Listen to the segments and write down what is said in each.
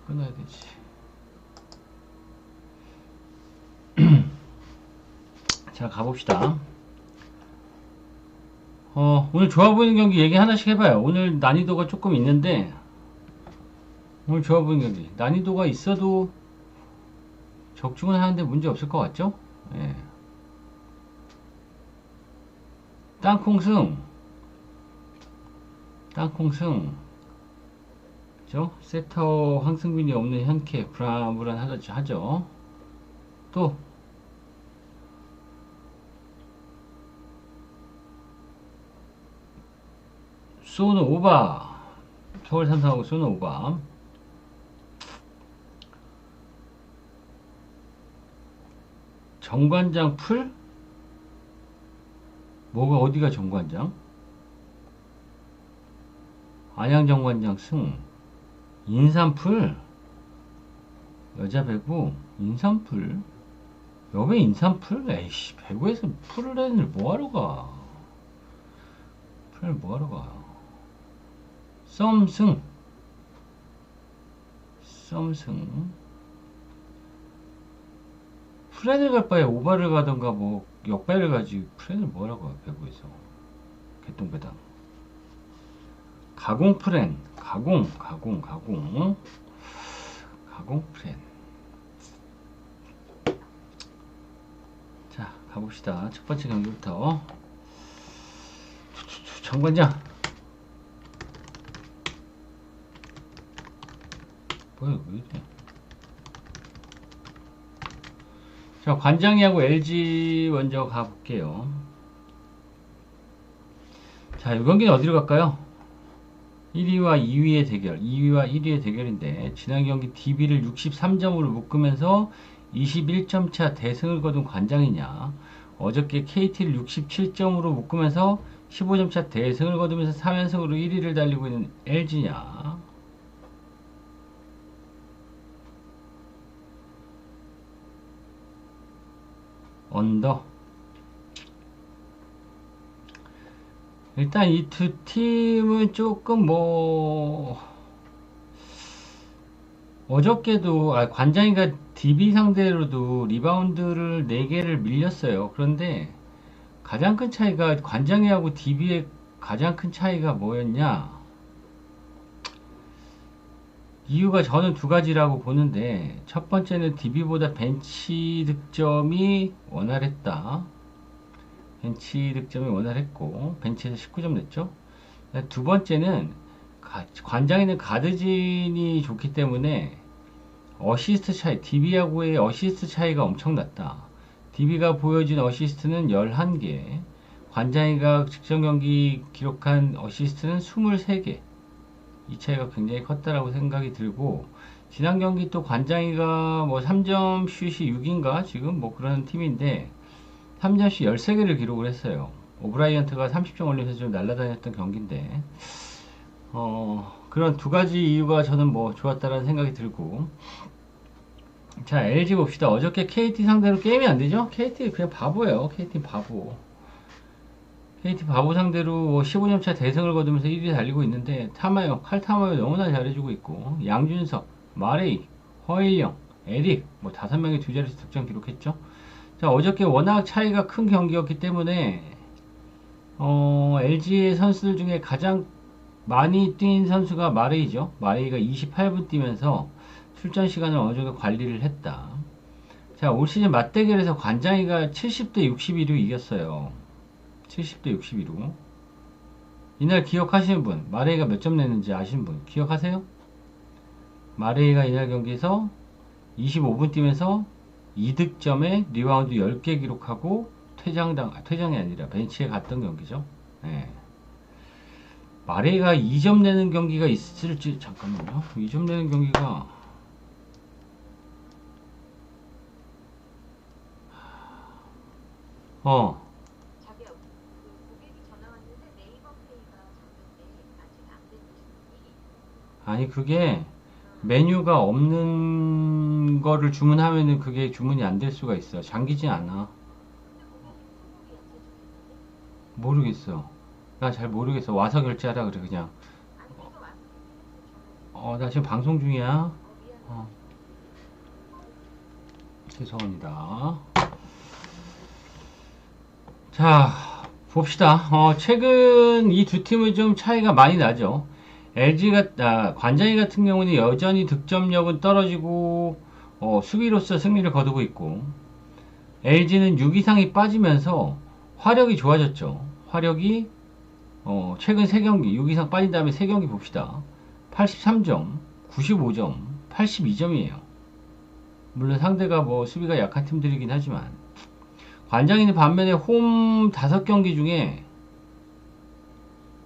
끊어야 되지. 자, 가봅시다. 오늘 좋아 보이는 경기 얘기 하나씩 해봐요. 오늘 난이도가 조금 있는데, 오늘 좋아 보이는 경기. 난이도가 있어도 적중은 하는데 문제 없을 것 같죠? 예. 땅콩승. 땅콩승. 그죠? 세터 황승빈이 없는 현캐. 불안불안하죠. 또, 쏘는 오바. 서울 삼성하고 쏘는 오바. 정관장 풀? 뭐가 어디가 정관장? 안양 정관장 승. 인삼풀? 여자 배구? 인삼풀? 여배 인삼풀? 에이씨, 배구에서 풀을 애들 뭐하러 가? 풀을 뭐하러 가? 썸승. 썸승. 풀애들 갈 바에 오바를 가던가 뭐 역배를 가지 풀애들 뭐하러 가? 배구에서. 개똥배당. 가공 프렌. 가공 프렌. 자, 가봅시다. 첫 번째 경기부터. 정관장. 뭐야, 왜 이래? 자, 관장이하고 LG 먼저 가볼게요. 자, 이 경기는 어디로 갈까요? 1위와 2위의 대결, 2위와 1위의 대결인데 지난 경기 DB를 63점으로 묶으면서 21점 차 대승을 거둔 관장이냐, 어저께 KT를 67점으로 묶으면서 15점 차 대승을 거두면서 3연승으로 1위를 달리고 있는 LG냐. 언더. 일단 이 두 팀은 조금 뭐 어저께도 관장이가 DB 상대로도 리바운드를 4개를 밀렸어요. 그런데 가장 큰 차이가 관장이하고 DB의 가장 큰 차이가 뭐였냐? 이유가 저는 두 가지라고 보는데, 첫 번째는 DB보다 벤치 득점이 원활했다. 벤치 득점이 원활했고 벤치에서 19점 냈죠. 두 번째는 관장에는 가드진이 좋기 때문에 어시스트 차이, DB하고의 어시스트 차이가 엄청났다. DB가 보여준 어시스트는 11개, 관장이가 직전 경기 기록한 어시스트는 23개. 이 차이가 굉장히 컸다라고 생각이 들고, 지난 경기 또 관장이가 뭐 3점 슛이 6인가 지금 뭐 그런 팀인데 3점씩 13개를 기록을 했어요. 오브라이언트가 30점 올리면서 좀 날아다녔던 경기인데, 그런 두 가지 이유가 저는 뭐 좋았다라는 생각이 들고. 자, LG 봅시다. 어저께 KT 상대로 게임이 안 되죠? KT 그냥 바보예요. KT 바보. KT 바보 상대로 15점 차 대승을 거두면서 1위 달리고 있는데, 타마요, 칼타마요 너무나 잘해주고 있고, 양준석, 마레이, 허일영, 에릭, 뭐 5명이 두 자릿수 득점 기록했죠? 자, 어저께 워낙 차이가 큰 경기였기 때문에 LG의 선수들 중에 가장 많이 뛴 선수가 마레이죠. 마레이가 28분 뛰면서 출전 시간을 어느 정도 관리를 했다. 자, 올 시즌 맞대결에서 관장이가 70대 61로 이겼어요. 70대 61로. 이날 기억하시는 분, 마레이가 몇 점 냈는지 아시는 분 기억하세요? 마레이가 이날 경기에서 25분 뛰면서 2득점에 리바운드 10개 기록하고 퇴장이 아니라 벤치에 갔던 경기죠. 네. 마레이가 2점 내는 경기가 있을지, 잠깐만요. 2점 내는 경기가 아니 그게 메뉴가 없는 거를 주문하면은 그게 주문이 안 될 수가 있어. 잠기지 않아. 모르겠어. 나 잘 모르겠어. 와서 결제하라 그래 그냥. 나 지금 방송 중이야. 죄송합니다. 자, 봅시다. 최근 이 두 팀은 좀 차이가 많이 나죠. 관장이 같은 경우는 여전히 득점력은 떨어지고, 수비로서 승리를 거두고 있고, LG는 6 이상이 빠지면서 화력이 좋아졌죠. 화력이, 최근 3경기, 6 이상 빠진 다음에 3경기 봅시다. 83점, 95점, 82점이에요. 물론 상대가 뭐 수비가 약한 팀들이긴 하지만, 관장이는 반면에 홈 5경기 중에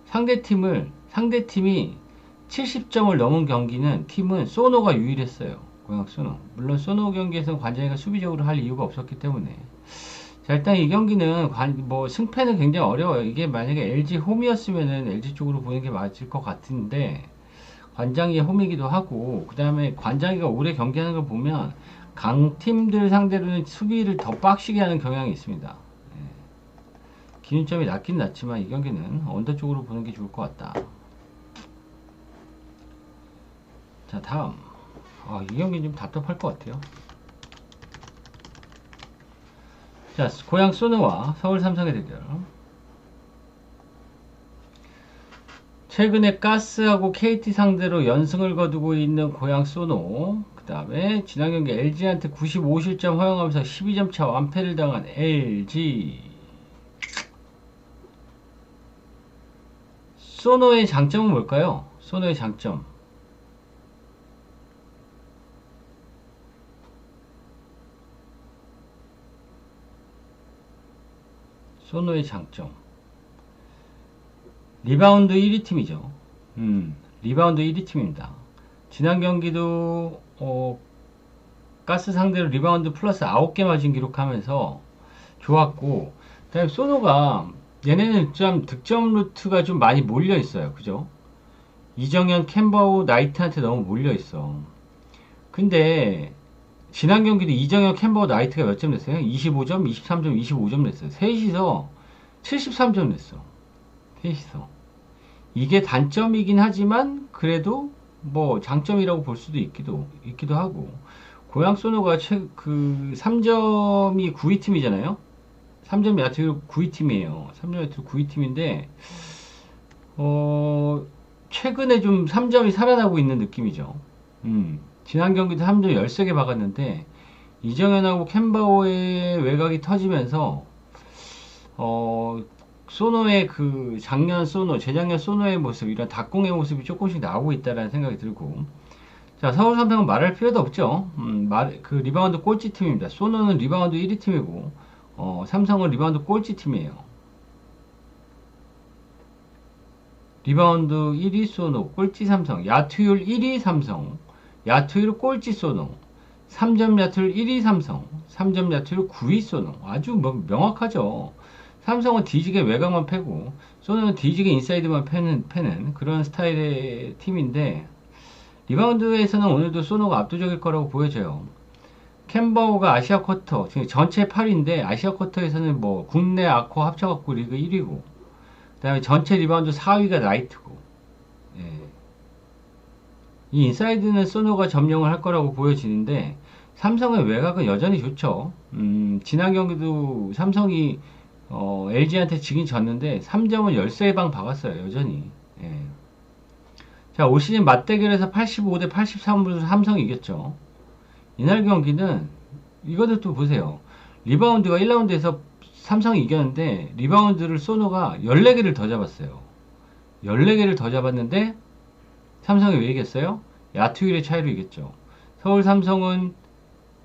상대팀이 70점을 넘은 경기는 팀은 소노가 유일했어요. 고양 소노. 물론 소노 경기에서는 관장이가 수비적으로 할 이유가 없었기 때문에. 자, 일단 이 경기는 승패는 굉장히 어려워요. 이게 만약에 LG 홈이었으면은 LG 쪽으로 보는 게 맞을 것 같은데, 관장이 홈이기도 하고, 그 다음에 관장이가 올해 경기하는 걸 보면 강팀들 상대로는 수비를 더 빡시게 하는 경향이 있습니다. 기준점이 낮긴 낮지만 이 경기는 언더 쪽으로 보는 게 좋을 것 같다. 자, 다음. 이 경기는 좀 답답할 것 같아요. 자, 고양 소노와 서울 삼성의 대결. 최근에 가스하고 KT 상대로 연승을 거두고 있는 고양 소노. 그 다음에 지난 경기 LG한테 95실점 허용하면서 12점 차 완패를 당한 LG. 소노의 장점은 뭘까요? 소노의 장점. 소노의 장점. 리바운드 1위 팀이죠. 리바운드 1위 팀입니다. 지난 경기도 가스 상대로 리바운드 플러스 9개 맞은 기록하면서 좋았고, 그다음에 소노가 얘네는 좀 득점 루트가 좀 많이 몰려 있어요. 그죠? 이정현, 캠버우, 나이트한테 너무 몰려 있어. 근데 지난 경기도 이정현, 캠버우, 나이트가 몇 점 냈어요? 25점, 23점, 25점 냈어요. 셋이서 73점 냈어. 셋이서. 이게 단점이긴 하지만 그래도 뭐 장점이라고 볼 수도 있기도 하고, 고양 소노가 3점이 9위 팀이잖아요. 3점 야투 9위 팀이에요. 3점 야투 9위 팀인데 최근에 좀 3점이 살아나고 있는 느낌이죠. 지난 경기도 3점 13개 박았는데 이정현하고 캔바오의 외곽이 터지면서 소노의 재작년 소노의 모습, 이런 닭공의 모습이 조금씩 나오고 있다는 생각이 들고, 자, 서울 삼성은 말할 필요도 없죠. 리바운드 꼴찌 팀입니다. 소노는 리바운드 1위 팀이고, 삼성은 리바운드 꼴찌 팀이에요. 리바운드 1위 소노, 꼴찌 삼성, 야투율 1위 삼성, 야투율 꼴찌 소노, 3점 야투율 1위 삼성, 3점 야투율 9위 소노. 아주 명확하죠. 삼성은 뒤지게 외곽만 패고 소노는 뒤지게 인사이드만 패는 그런 스타일의 팀인데, 리바운드에서는 오늘도 소노가 압도적일 거라고 보여져요. 캔버우가 아시아 쿼터 지금 전체 8위인데 아시아 쿼터에서는 뭐 국내 아쿠아 합쳐갖고 리그 1위고, 그 다음에 전체 리바운드 4위가 나이트고, 이 인사이드는 소노가 점령을 할 거라고 보여지는데, 삼성의 외곽은 여전히 좋죠. 지난 경기도 삼성이 LG한테 지긴 졌는데 3점을 13방 박았어요. 여전히. 자, 올 시즌 맞대결에서 85대 83으로 삼성이 이겼죠. 이날 경기는 이거를 또 보세요. 리바운드가 1라운드에서 삼성이 이겼는데 리바운드를 소노가 14개를 더 잡았어요. 14개를 더 잡았는데 삼성이 왜 이겼어요? 야투율의 차이로 이겼죠. 서울 삼성은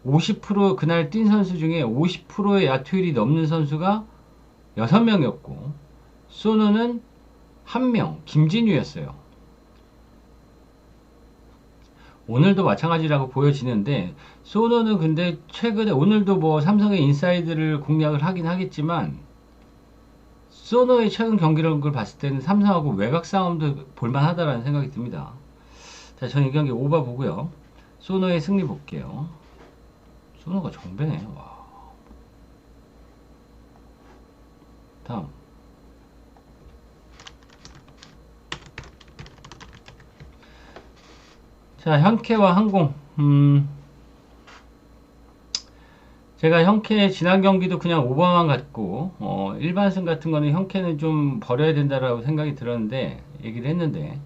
50% 그날 뛴 선수 중에 50%의 야투율이 넘는 선수가 6명이었고 소노는 1명, 김진유였어요. 오늘도 마찬가지라고 보여지는데, 소노는 근데 최근에 오늘도 뭐 삼성의 인사이드를 공략을 하긴 하겠지만, 소노의 최근 경기력을 봤을 때는 삼성하고 외곽 싸움도 볼만하다라는 생각이 듭니다. 자, 저는 이 경기 오버 보고요. 소노의 승리 볼게요. 소노가 정배네. 와. 다음. 자, 현캐와 항공. 제가 현캐 지난 경기도 그냥 오버만 갔고 일반승 같은 거는 현캐는 좀 버려야 된다라고 생각이 들었는데 얘기를 했는데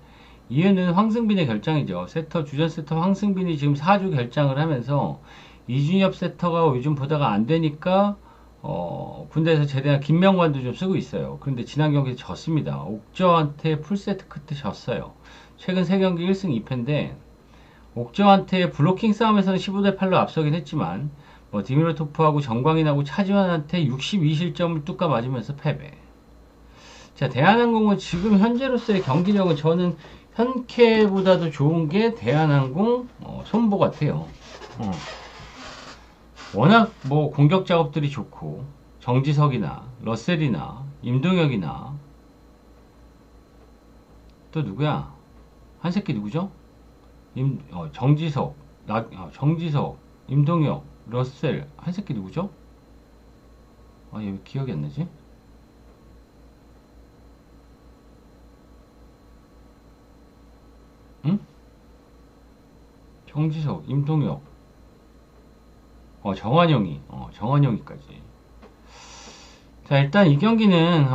이유는 황승빈의 결장이죠. 세터 주전 세터 황승빈이 지금 4주 결장을 하면서 이준엽 세터가 요즘 보다가 안 되니까 군대에서 제대한 김명관도 좀 쓰고 있어요. 그런데 지난 경기에 졌습니다. 옥저한테 풀세트 끝에 졌어요. 최근 3경기 1승 2패인데 옥저한테 블로킹 싸움에서는 15대 8로 앞서긴 했지만 디미로토프하고 정광인하고 차지환한테 62실점을 뚝까 맞으면서 패배. 자, 대한항공은 지금 현재로서의 경기력은 저는 현캐보다도 좋은 게 대한항공 손보 같아요. 워낙 공격 작업들이 좋고 정지석이나 러셀이나 임동혁이나 또 누구야? 한 새끼 누구죠? 정지석, 정지석, 임동혁, 러셀, 한 새끼 누구죠? 얘 왜 기억이 안 나지? 응? 정지석, 임동혁, 정환영이까지. 자, 일단 이 경기는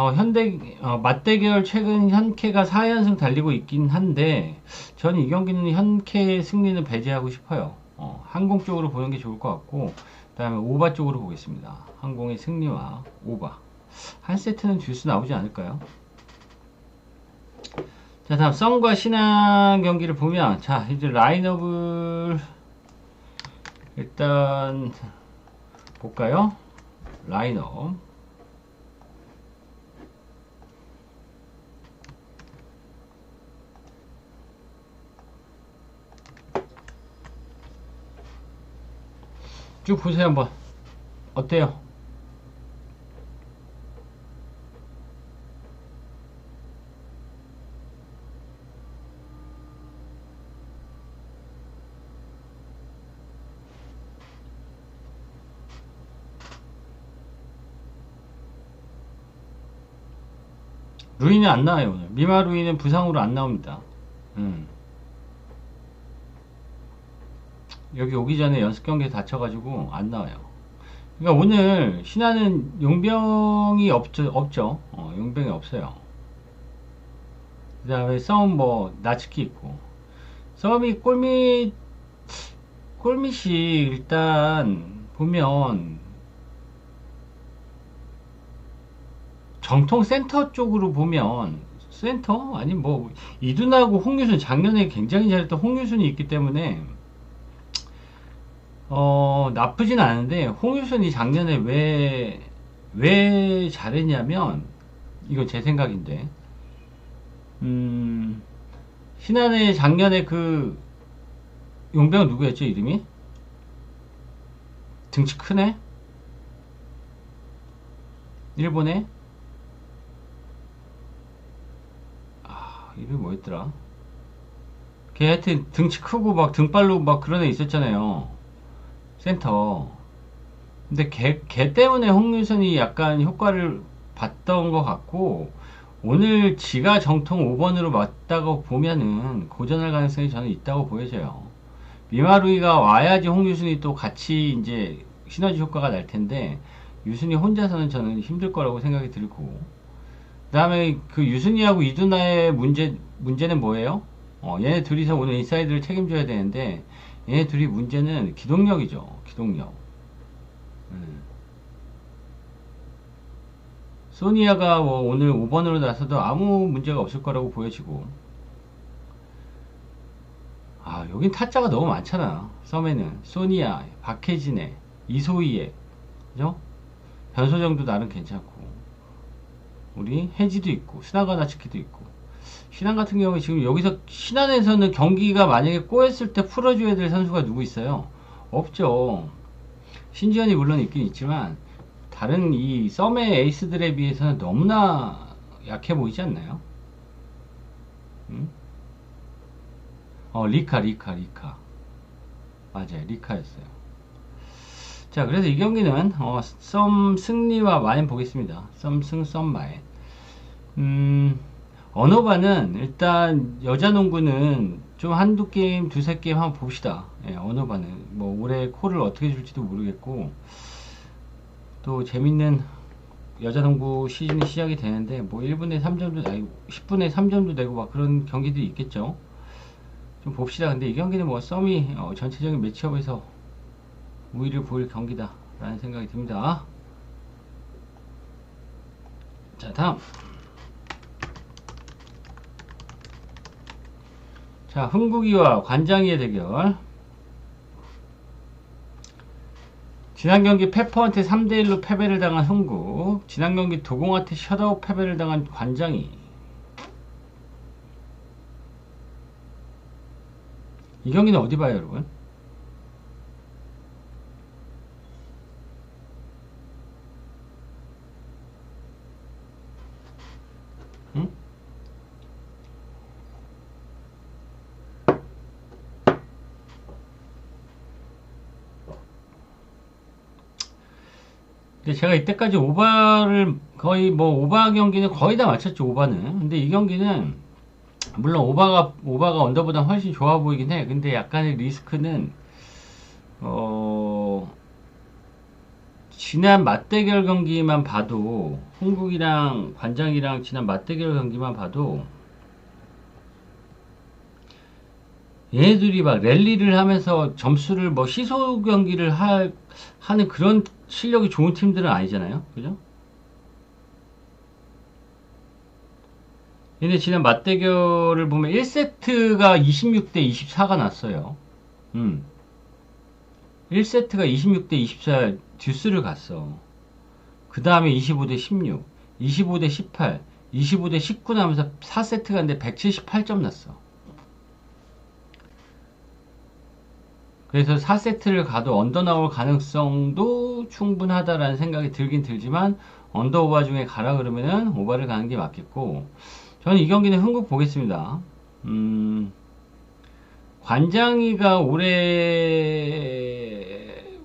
맞대결 최근 현캐가 4연승 달리고 있긴 한데 저는 이 경기는 현캐의 승리는 배제하고 싶어요. 항공 쪽으로 보는 게 좋을 것 같고 그 다음에 오바 쪽으로 보겠습니다. 항공의 승리와 오바 한 세트는 듀스 나오지 않을까요? 자, 다음 썸과 신한 경기를 보면 자, 이제 라인업을 일단 볼까요? 라인업 쭉 보세요. 한번 어때요? 루이는 안 나와요. 오늘 미마 루이는 부상으로 안 나옵니다. 여기 오기 전에 연습 경기에 다쳐가지고 안 나와요. 그러니까 오늘 신하는 용병이 없죠. 용병이 없어요. 그 다음에 썸 나츠키 있고 썸이 꼴밋이 일단 보면 정통 센터 쪽으로 보면 센터? 아니 이둔하고 홍유순 작년에 굉장히 잘했던 홍유순이 있기 때문에 나쁘진 않은데 홍유순이 작년에 왜 잘했냐면 이건 제 생각인데 신한의 작년에 그 용병 누구였죠 이름이? 등치 크네? 일본에? 이름이 뭐였더라? 걔 하여튼 등치 크고 등발로 그런 애 있었잖아요. 센터. 근데 걔 때문에 홍유선이 약간 효과를 봤던 것 같고 오늘 지가 정통 5번으로 맞다고 보면은 고전할 가능성이 저는 있다고 보여져요. 미마루이가 와야지 홍유순이 또 같이 이제 시너지 효과가 날 텐데 유순이 혼자서는 저는 힘들 거라고 생각이 들고 그 다음에 그 유순이하고 이두나의 문제는 뭐예요? 얘네 둘이서 오늘 인사이드를 책임져야 되는데 얘네 둘이 문제는 기동력이죠. 기동력. 소니아가 오늘 5번으로 나서도 아무 문제가 없을 거라고 보여지고 여긴 타짜가 너무 많잖아. 썸에는 소니아, 박혜진에 이소희에 그죠? 변소정도 나름 괜찮고 우리 혜지도 있고 스나가나츠키도 있고 신한 같은 경우에 지금 여기서 신한에서는 경기가 만약에 꼬였을 때 풀어줘야 될 선수가 누구 있어요? 없죠. 신지현이 물론 있긴 있지만 다른 이 썸의 에이스들에 비해서는 너무나 약해 보이지 않나요? 리카 맞아요. 리카였어요. 자, 그래서 이 경기는 썸 승리와 마인 보겠습니다. 썸 마인. 언어바는 일단 여자 농구는 좀 한두 게임, 두세 게임 한번 봅시다. 예, 어느 반은. 뭐, 올해 콜을 어떻게 줄지도 모르겠고, 또 재밌는 여자농구 시즌이 시작이 되는데, 뭐, 1분에 3점도, 아니, 10분에 3점도 내고 막 그런 경기들이 있겠죠. 좀 봅시다. 근데 이 경기는 뭐, 썸이 전체적인 매치업에서 우위를 보일 경기다. 라는 생각이 듭니다. 자, 다음. 자, 흥국이와 관장이의 대결. 지난 경기 페퍼한테 3대1로 패배를 당한 흥국, 지난 경기 도공한테 셧아웃 패배를 당한 관장이. 이 경기는 어디 봐요, 여러분? 응? 근데 제가 이때까지 오바를 거의 뭐 오바 경기는 거의 다 맞췄죠, 오바는. 근데 이 경기는 물론 오바가 언더보다 훨씬 좋아 보이긴 해. 근데 약간의 리스크는 지난 맞대결 경기만 봐도, 흥국이랑 관장이랑 지난 맞대결 경기만 봐도 얘네들이 막 랠리를 하면서 점수를 뭐 시소 경기를 하는 그런 실력이 좋은 팀들은 아니잖아요. 그죠? 얘네 지난 맞대결을 보면 1세트가 26대 24가 났어요. 1세트가 26대 24 듀스를 갔어. 그 다음에 25대 16, 25대 18, 25대 19 나면서 4세트 갔는데 178점 났어. 그래서 4세트를 가도 언더 나올 가능성도 충분하다라는 생각이 들긴 들지만, 언더 오바 중에 가라 그러면은 오바를 가는 게 맞겠고, 저는 이 경기는 흥국 보겠습니다. 관장이가 올해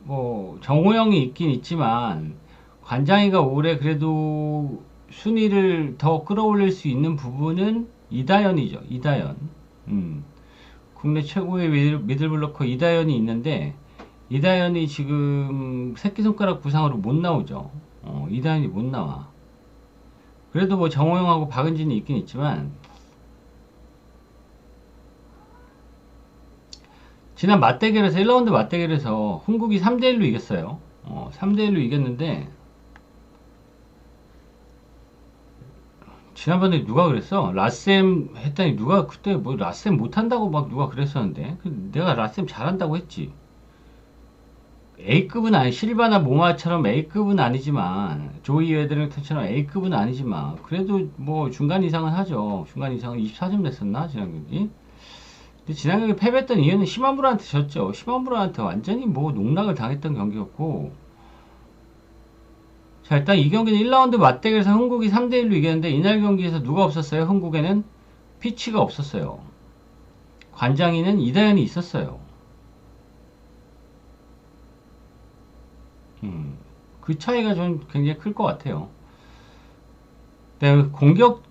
뭐 정호영이 있긴 있지만, 관장이가 올해 그래도 순위를 더 끌어올릴 수 있는 부분은 이다현이죠. 이다현. 국내 최고의 미들블로커 이다현이 있는데, 이다현이 지금 새끼손가락 부상으로 못 나오죠. 이다현이 못 나와. 그래도 뭐 정호영하고 박은진이 있긴 있지만, 지난 맞대결에서 1라운드 맞대결에서 흥국이 3대1로 이겼어요. 3대1로 이겼는데, 지난번에 누가 그랬어? 라셈 했더니 누가 그때 뭐 라셈 못한다고 막 누가 그랬었는데, 내가 라셈 잘한다고 했지. A급은 아니, 실바나 모마처럼 A급은 아니지만, 조이 웨드링턴처럼 A급은 아니지만, 그래도 뭐 중간 이상은 하죠. 중간 이상은 24점 냈었나 지난 경기? 근데 지난 경기 패배했던 이유는 시마무라한테 졌죠. 시마무라한테 완전히 뭐 농락을 당했던 경기였고, 자, 일단 이 경기는 1라운드 맞대결에서 흥국이 3대1로 이겼는데, 이날 경기에서 누가 없었어요? 흥국에는 피치가 없었어요. 관장이는 이다현이 있었어요. 그 차이가 좀 굉장히 클 것 같아요. 공격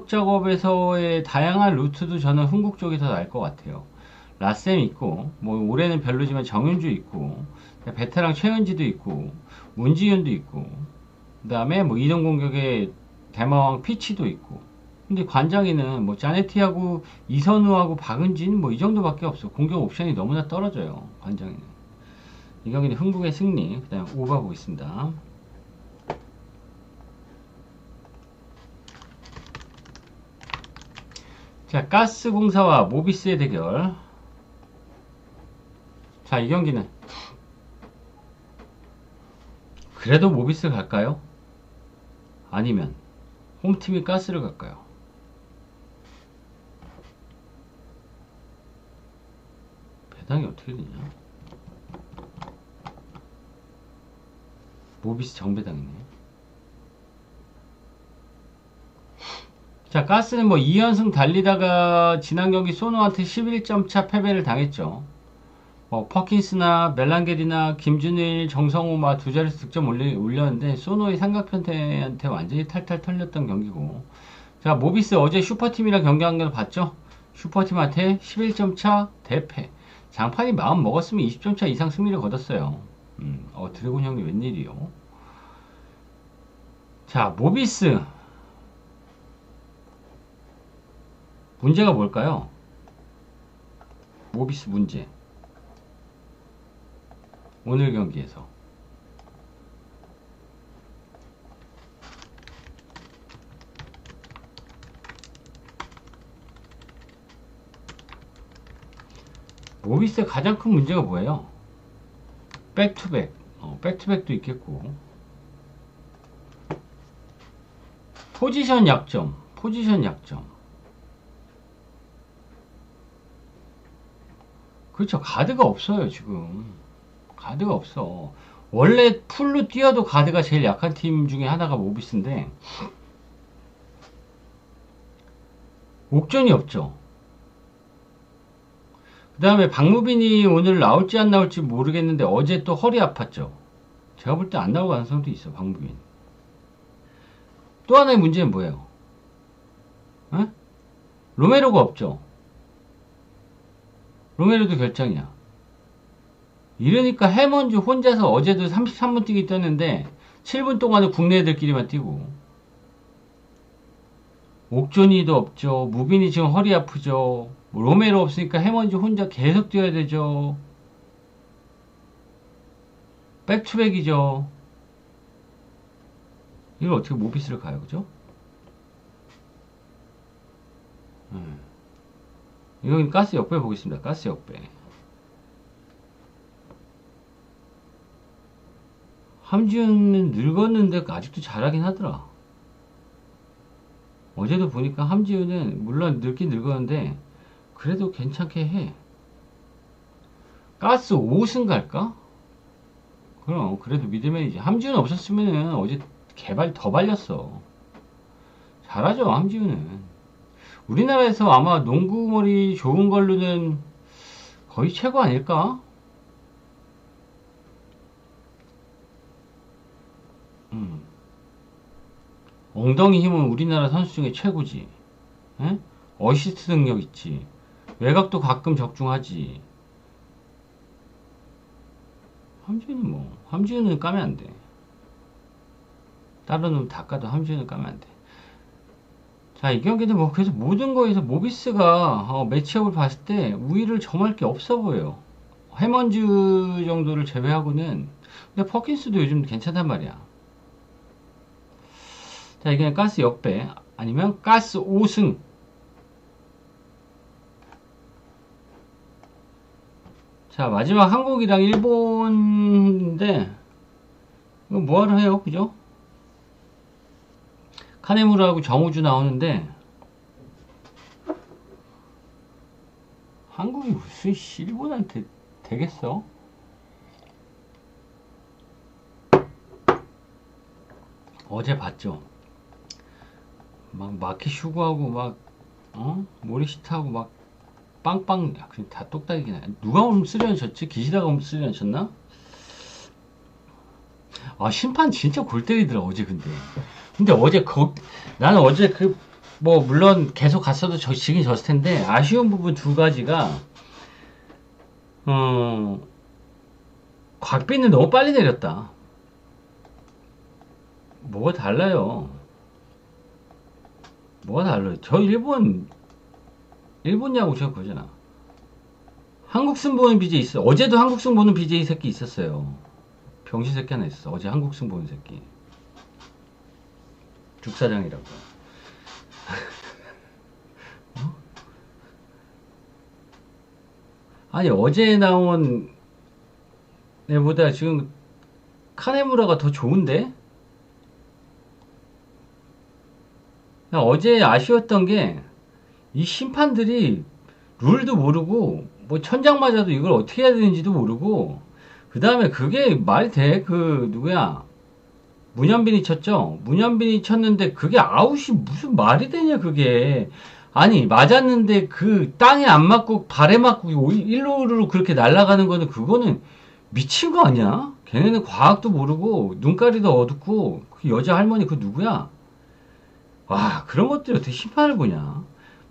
작업에서의 다양한 루트도 저는 흥국 쪽이 더 나을 것 같아요. 라셈 있고, 뭐 올해는 별로지만 정윤주 있고, 베테랑 최은지도 있고, 문지윤도 있고, 그 다음에 뭐 이동 공격에 대마왕 피치도 있고. 근데 관장이는 뭐 자네티하고 이선우하고 박은진 뭐 이 정도밖에 없어. 공격 옵션이 너무나 떨어져요. 관장이는. 이 경기는 흥국의 승리. 그 다음에 오바 보겠습니다. 자, 가스공사와 모비스의 대결. 자, 이 경기는 그래도 모비스 갈까요? 아니면 홈팀이 가스를 갈까요? 배당이 어떻게 되냐? 모비스 정배당이네. 자, 가스는 뭐 2연승 달리다가 지난 경기 소노한테 11점 차 패배를 당했죠. 퍼킨스나 멜란게리나 김준일, 정성호 막 두 자릿수 득점 올렸는데, 소노의 삼각편태한테 완전히 탈탈 털렸던 경기고. 자, 모비스 어제 슈퍼팀이랑 경기한 걸 봤죠? 슈퍼팀한테 11점 차 대패. 장판이 마음 먹었으면 20점 차 이상 승리를 거뒀어요. 드래곤 형님 웬일이요? 자, 모비스. 문제가 뭘까요? 모비스 문제. 오늘 경기에서. 모비스의 가장 큰 문제가 뭐예요? 백투백. 백투백도 있겠고. 포지션 약점. 그렇죠. 가드가 없어요, 지금. 가드가 없어. 원래 풀로 뛰어도 가드가 제일 약한 팀 중에 하나가 모비스인데, 옥전이 없죠. 그 다음에 박무빈이 오늘 나올지 안 나올지 모르겠는데 어제 또 허리 아팠죠. 제가 볼 때 안 나올 가능성도 있어, 박무빈. 또 하나의 문제는 뭐예요? 에? 로메로가 없죠. 로메로도 결장이야. 이러니까 해먼즈 혼자서 어제도 33분 뛰기 떴는데 7분 동안은 국내 애들끼리만 뛰고, 옥존이도 없죠. 무빈이 지금 허리 아프죠. 로메로 없으니까 해먼즈 혼자 계속 뛰어야 되죠. 백투백이죠. 이걸 어떻게 모비스를 가요, 그죠? 이건 가스 역배 보겠습니다. 가스 역배. 함지훈은 늙었는데 아직도 잘하긴 하더라. 어제도 보니까 함지훈은 물론 늙긴 늙었는데 그래도 괜찮게 해. 가스 5승 갈까? 그럼 그래도 미드맨이지. 함지훈 없었으면은 어제 개발 더 발렸어. 잘하죠, 함지훈은. 우리나라에서 아마 농구머리 좋은 걸로는 거의 최고 아닐까? 엉덩이 힘은 우리나라 선수 중에 최고지. 에? 어시스트 능력 있지. 외곽도 가끔 적중하지. 함지훈은 까면 안 돼. 다른 놈 다 까도 함지훈은 까면 안 돼. 자, 이 경기는 뭐 그래서 모든 거에서 모비스가 매치업을 봤을 때 우위를 점할 게 없어 보여요. 해먼즈 정도를 제외하고는. 근데 퍼킨스도 요즘 괜찮단 말이야. 자, 이게 가스 역배 아니면 가스 5승. 자, 마지막 한국이랑 일본인데 이거 뭐하러 해요, 그죠? 카네무라하고 정우주 나오는데 한국이 무슨 일본한테 되겠어? 어제 봤죠? 막 마켓 슈구하고 막 모리시타하고 막 빵빵. 야, 그냥 다 똑딱이긴 해. 누가 홈스리언 쳤지? 기시다가 홈스리언 쳤나? 아, 심판 진짜 골 때리더라 어제. 근데 어제 나는 어제 물론 계속 갔어도 지긴 졌을 텐데 아쉬운 부분 두 가지가 곽빈은 너무 빨리 내렸다. 뭐가 달라요? 저 일본 야구 제가 그러잖아. 한국승 보는 BJ 있어. 어제도 한국승 보는 BJ 새끼 있었어요. 병신 새끼 하나 있었어. 어제 한국승 보는 새끼. 죽사장이라고. 아니, 어제 나온 애보다 지금 카네무라가 더 좋은데? 어제 아쉬웠던 게 이 심판들이 룰도 모르고 뭐 천장 맞아도 이걸 어떻게 해야 되는지도 모르고, 그 다음에 그게 말이 돼? 누구야? 문현빈이 쳤죠? 문현빈이 쳤는데 그게 아웃이 무슨 말이 되냐, 그게. 아니, 맞았는데 그 땅에 안 맞고 발에 맞고 1루로 그렇게 날아가는 거는 그거는 미친 거 아니야? 걔네는 과학도 모르고 눈가리도 어둡고. 그 여자 할머니 그 누구야? 와, 그런 것들이 어떻게 심판을 보냐?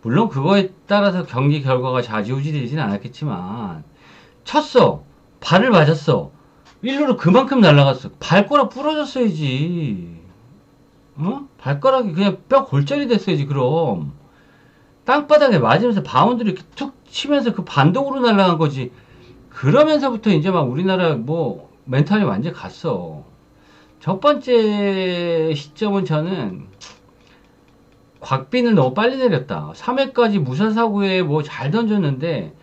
물론 그거에 따라서 경기 결과가 좌지우지 되진 않았겠지만 쳤어. 발을 맞았어. 1루로 그만큼 날아갔어. 발가락 부러졌어야지. 어? 발가락이 그냥 뼈 골절이 됐어야지. 그럼 땅바닥에 맞으면서 바운드를 이렇게 툭 치면서 그 반동으로 날아간 거지. 그러면서부터 이제 막 우리나라 뭐 멘탈이 완전히 갔어. 첫 번째 시점은 저는 곽빈을 너무 빨리 내렸다. 3회까지 무사사구에 뭐 잘 던졌는데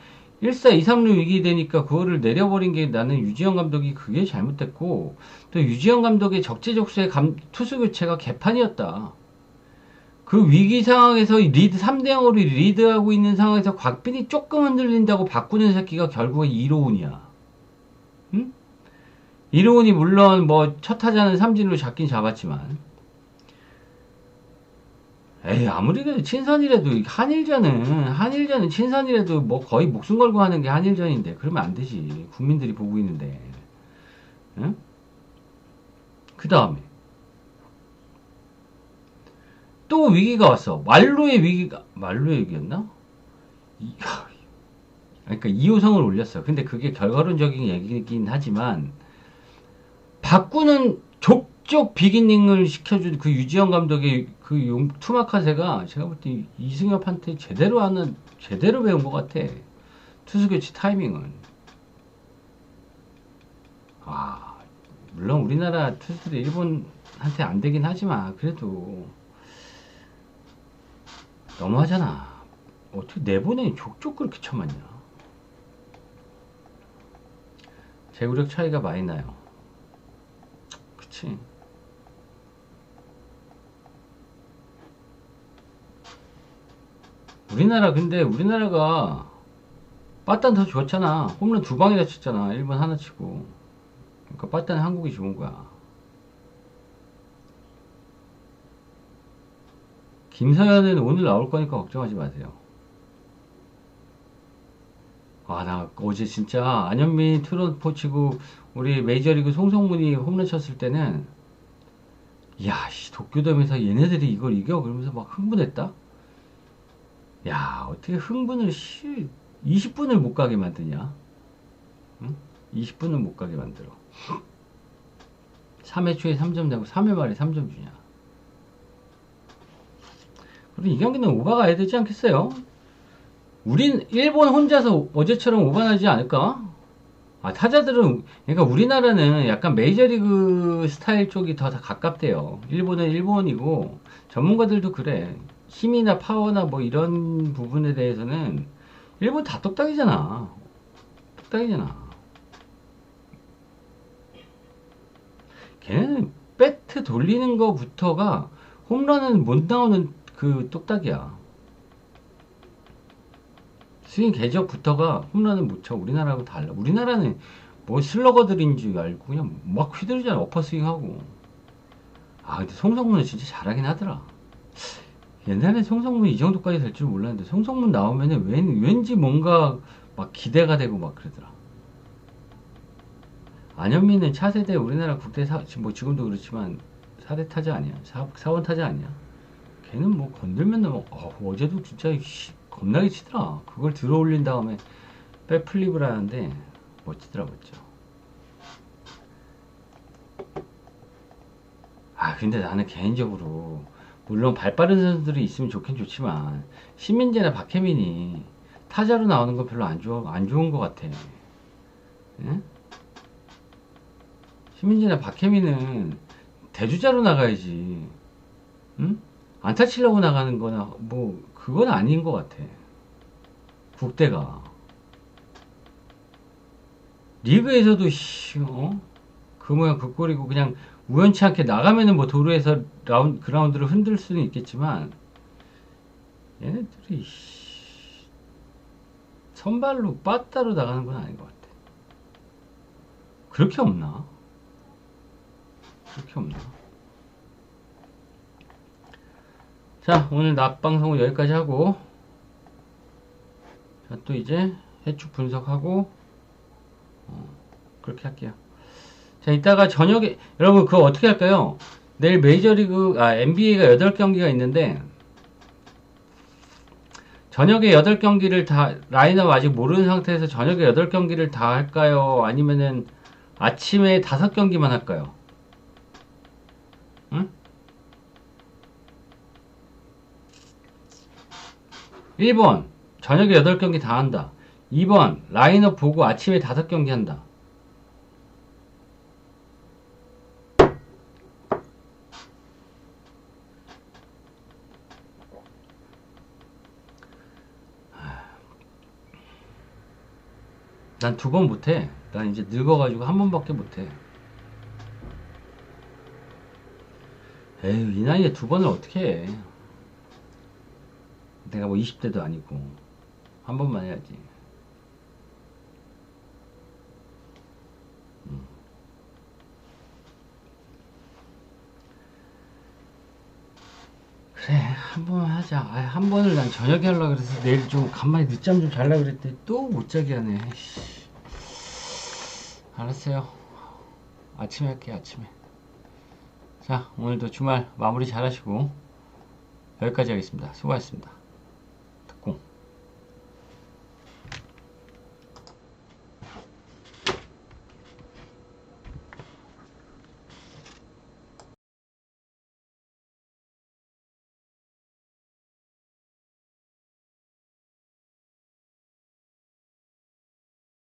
1사 2, 3루 위기 되니까 그거를 내려버린 게 나는 유지영 감독이 그게 잘못됐고 또 유지영 감독의 적재적소의 투수 교체가 개판이었다. 그 위기 상황에서 리드 3대 0으로 리드하고 있는 상황에서 곽빈이 조금 흔들린다고 바꾸는 새끼가 결국에 이로운이야. 응? 이로운이 물론 뭐 첫 타자는 삼진으로 잡긴 잡았지만 에이 아무리 그래도 친선이라도 한일전은 친선이라도 뭐 거의 목숨 걸고 하는 게 한일전인데 그러면 안 되지. 국민들이 보고 있는데. 응? 그 다음에 또 위기가 왔어. 말로의 위기였나? 그러니까 2호성을 올렸어. 근데 그게 결과론적인 얘기긴 하지만 바꾸는 족족 비기닝을 시켜준 그 유지영 감독의 그 투마카세가 제가 볼 때 이승엽한테 제대로 배운 것 같아. 투수 교체 타이밍은. 아, 물론 우리나라 투수들이 일본한테 안 되긴 하지만 그래도 너무하잖아. 어떻게 내보내 족족 그렇게 쳐맞냐. 제구력 차이가 많이 나요. 그치. 근데 우리나라가 빠딴 더 좋았잖아. 홈런 2방이나 쳤잖아. 1번 하나 치고. 그러니까 빠딴 한국이 좋은 거야. 김서현은 오늘 나올 거니까 걱정하지 마세요. 아, 나 어제 진짜 안현민 트롯포 치고 우리 메이저리그 송성문이 홈런 쳤을 때는 야, 씨, 도쿄돔에서 얘네들이 이걸 이겨? 그러면서 막 흥분했다? 야, 어떻게 흥분을 20분을 못 가게 만드냐? 응? 20분을 못 가게 만들어. 3회 초에 3점 내고 3회 말에 3점 주냐? 그리고 이 경기는 오바가 가야 되지 않겠어요? 일본 혼자서 어제처럼 오바하지 않을까? 아, 타자들은, 그러니까 우리나라는 약간 메이저리그 스타일 쪽이 더 가깝대요. 일본은 일본이고, 전문가들도 그래. 힘이나 파워나 뭐 이런 부분에 대해서는 일본 다 똑딱이잖아. 똑딱이잖아. 걔는 배트 돌리는 거부터가 홈런은 못 나오는 그 똑딱이야. 스윙 궤적부터가 홈런은 못 쳐. 우리나라하고 달라. 우리나라는 뭐 슬러거들인 줄 알고 그냥 막 휘두르잖아. 어퍼스윙하고. 아, 근데 송성문은 진짜 잘하긴 하더라. 옛날에 송성문이 이 정도까지 될 줄 몰랐는데 송성문 나오면은 왠지 뭔가 막 기대가 되고 막 그러더라. 안현민은 차세대 우리나라 국대 뭐 지금도 그렇지만 4대 타자 아니야. 4원 타자 아니야. 걔는 뭐 건들면 뭐 어제도 진짜 겁나게 치더라. 그걸 들어 올린 다음에 백플립을 하는데 멋지더라. 멋져. 아, 근데 나는 개인적으로 물론 발 빠른 선수들이 있으면 좋긴 좋지만 신민재나 박혜민이 타자로 나오는 건 별로 안 좋은 것 같아. 응? 신민재나 박혜민은 대주자로 나가야지. 응? 안타 치려고 나가는 거나 뭐 그건 아닌 것 같아. 국대가 리그에서도 그 모양 그 꼴이고 그냥 우연치 않게 나가면은 뭐 도로에서 그라운드를 흔들 수는 있겠지만 얘네들이 선발로 빠따로 나가는 건 아닌 것 같아. 그렇게 없나? 자, 오늘 낮 방송은 여기까지 하고, 자, 또 이제 해축 분석하고, 그렇게 할게요. 자, 이따가 저녁에, 여러분, 그거 어떻게 할까요? 내일 NBA가 8경기가 있는데, 저녁에 8경기를 다, 라인업 아직 모르는 상태에서 저녁에 8경기를 다 할까요? 아니면은 아침에 5경기만 할까요? 응? 1번, 저녁에 8경기 다 한다. 2번, 라인업 보고 아침에 5경기 한다. 난 2번 못해. 난 이제 늙어가지고 한 번밖에 못해. 에휴, 이 나이에 2번을 어떻게 해. 내가 뭐 20대도 아니고. 한 번만 해야지. 그래, 한 번만 하자. 아, 한 번을 난 저녁에 하려고 그래서 내일 좀 간만에 늦잠 좀 자려고 그랬더니 또 못 자게 하네. 씨. 알았어요. 아침에 할게요, 아침에. 자, 오늘도 주말 마무리 잘 하시고 여기까지 하겠습니다. 수고하셨습니다.